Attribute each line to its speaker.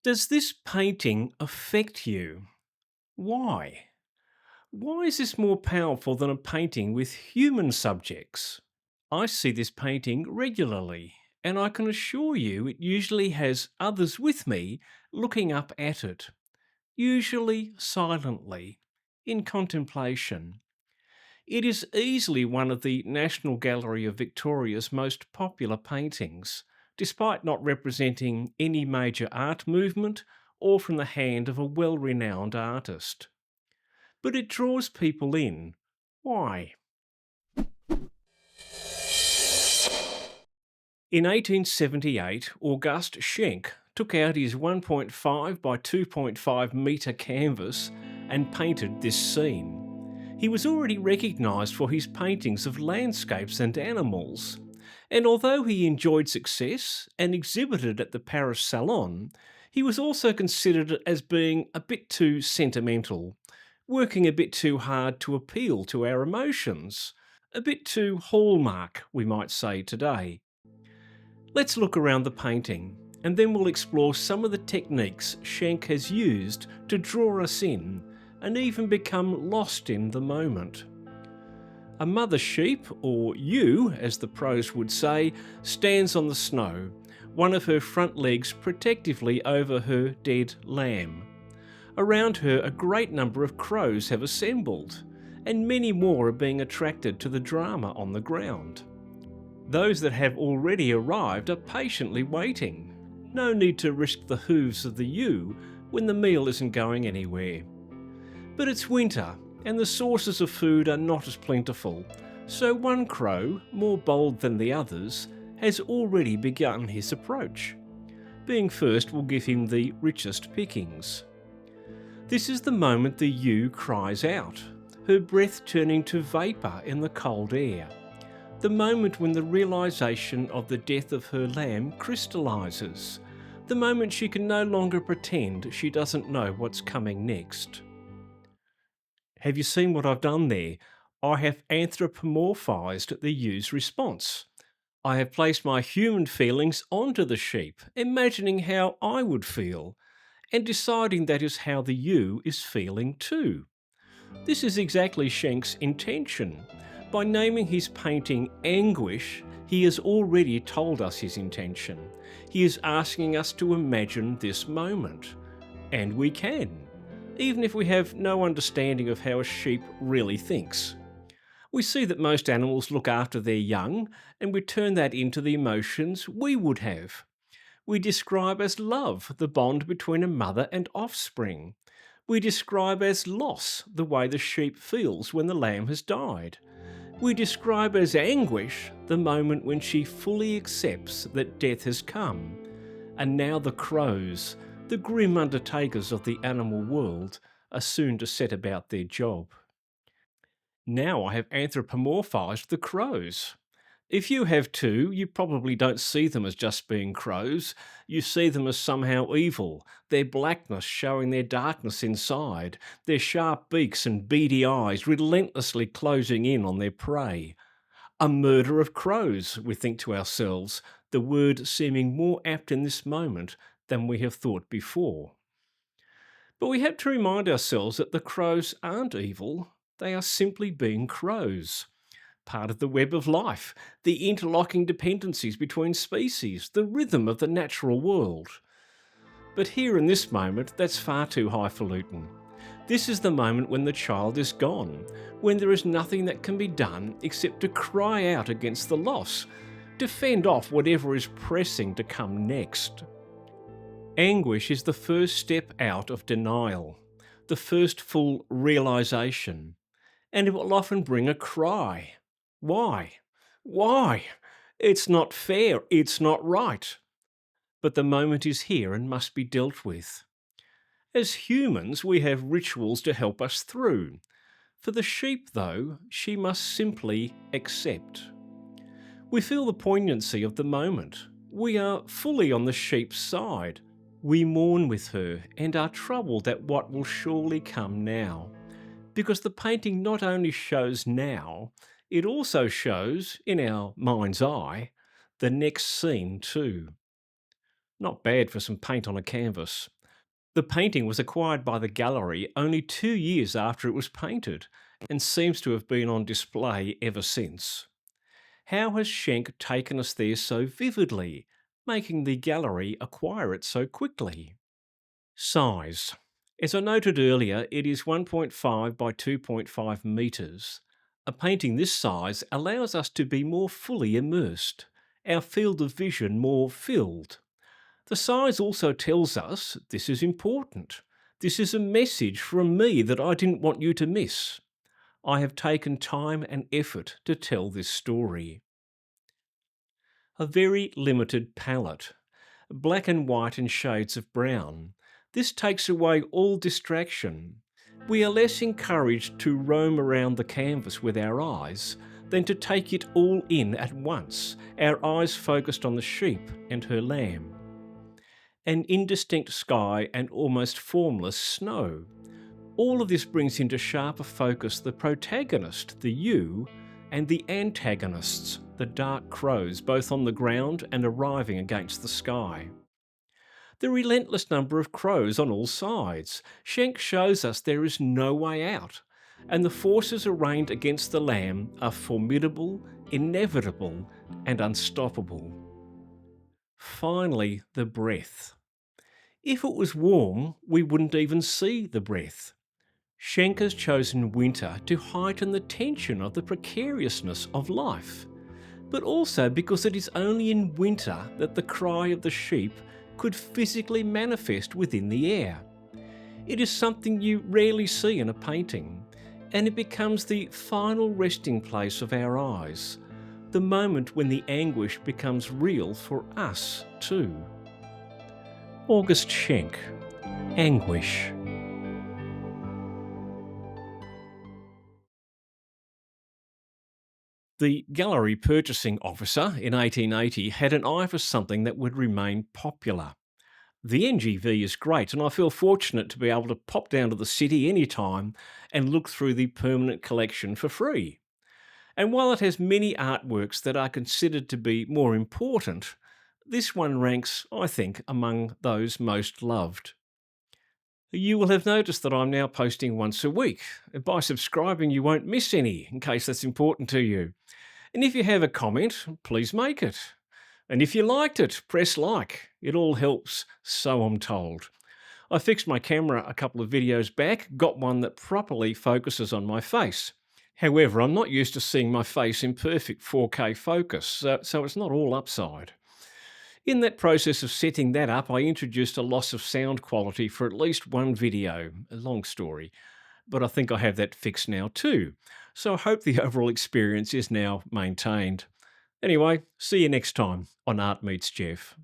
Speaker 1: Does this painting affect you? Why? Why is this more powerful than a painting with human subjects? I see this painting regularly, and I can assure you it usually has others with me looking up at it, usually silently, in contemplation. It is easily one of the National Gallery of Victoria's most popular paintings, despite not representing any major art movement or from the hand of a well renowned artist. But it draws people in. Why? In 1878, August Schenck took out his 1.5 by 2.5 metre canvas and painted this scene. He was already recognised for his paintings of landscapes and animals, and although he enjoyed success and exhibited at the Paris Salon, he was also considered as being a bit too sentimental, working a bit too hard to appeal to our emotions, a bit too hallmark, we might say today. Let's look around the painting, and then we'll explore some of the techniques Schenck has used to draw us in and even become lost in the moment. A mother sheep, or ewe as the pros would say, stands on the snow, one of her front legs protectively over her dead lamb. Around her a great number of crows have assembled, and many more are being attracted to the drama on the ground. Those that have already arrived are patiently waiting. No need to risk the hooves of the ewe when the meal isn't going anywhere. But it's winter, and the sources of food are not as plentiful, so one crow, more bold than the others, has already begun his approach. Being first will give him the richest pickings. This is the moment the ewe cries out, her breath turning to vapour in the cold air. The moment when the realisation of the death of her lamb crystallises. The moment she can no longer pretend she doesn't know what's coming next. Have you seen what I've done there? I have anthropomorphised the ewe's response. I have placed my human feelings onto the sheep, imagining how I would feel, and deciding that is how the ewe is feeling too. This is exactly Schenck's intention. By naming his painting Anguish, he has already told us his intention. He is asking us to imagine this moment. And we can, even if we have no understanding of how a sheep really thinks. We see that most animals look after their young, and we turn that into the emotions we would have. We describe as love the bond between a mother and offspring. We describe as loss the way the sheep feels when the lamb has died. We describe as anguish the moment when she fully accepts that death has come. And now the crows, the grim undertakers of the animal world, are soon to set about their job. Now I have anthropomorphised the crows. If you have too, you probably don't see them as just being crows. You see them as somehow evil, their blackness showing their darkness inside, their sharp beaks and beady eyes relentlessly closing in on their prey. A murder of crows, we think to ourselves, the word seeming more apt in this moment than we have thought before. But we have to remind ourselves that the crows aren't evil, they are simply being crows. Part of the web of life, the interlocking dependencies between species, the rhythm of the natural world. But here in this moment, that's far too highfalutin. This is the moment when the child is gone, when there is nothing that can be done except to cry out against the loss, to fend off whatever is pressing to come next. Anguish is the first step out of denial, the first full realisation, and it will often bring a cry. Why? Why? It's not fair, it's not right. But the moment is here and must be dealt with. As humans, we have rituals to help us through. For the sheep, though, she must simply accept. We feel the poignancy of the moment. We are fully on the sheep's side. We mourn with her and are troubled at what will surely come now. Because the painting not only shows now, it also shows, in our mind's eye, the next scene too. Not bad for some paint on a canvas. The painting was acquired by the gallery only 2 years after it was painted and seems to have been on display ever since. How has Schenck taken us there so vividly, making the gallery acquire it so quickly? Size. As I noted earlier, it is 1.5 by 2.5 metres. A painting this size allows us to be more fully immersed, our field of vision more filled. The size also tells us this is important. This is a message from me that I didn't want you to miss. I have taken time and effort to tell this story. A very limited palette. Black and white and shades of brown. This takes away all distraction. We are less encouraged to roam around the canvas with our eyes than to take it all in at once, our eyes focused on the sheep and her lamb. An indistinct sky and almost formless snow. All of this brings into sharper focus the protagonist, the you, and the antagonists, the dark crows, both on the ground and arriving against the sky. The relentless number of crows on all sides. Schenck shows us there is no way out, and the forces arrayed against the lamb are formidable, inevitable, and unstoppable. Finally, the breath. If it was warm, we wouldn't even see the breath. Schenck has chosen winter to heighten the tension of the precariousness of life, but also because it is only in winter that the cry of the sheep could physically manifest within the air. It is something you rarely see in a painting, and it becomes the final resting place of our eyes, the moment when the anguish becomes real for us too. August Schenck, Anguish. The gallery purchasing officer in 1880 had an eye for something that would remain popular. The NGV is great, and I feel fortunate to be able to pop down to the city anytime and look through the permanent collection for free. And while it has many artworks that are considered to be more important, this one ranks, I think, among those most loved. You will have noticed that I'm now posting once a week. By subscribing, you won't miss any, in case that's important to you. And if you have a comment, please make it. And if you liked it, press like. It all helps, so I'm told. I fixed my camera a couple of videos back, got one that properly focuses on my face. However, I'm not used to seeing my face in perfect 4K focus, so it's not all upside. In that process of setting that up, I introduced a loss of sound quality for at least one video. A long story, but I think I have that fixed now too. So I hope the overall experience is now maintained. Anyway, see you next time on Art Meets Geoff.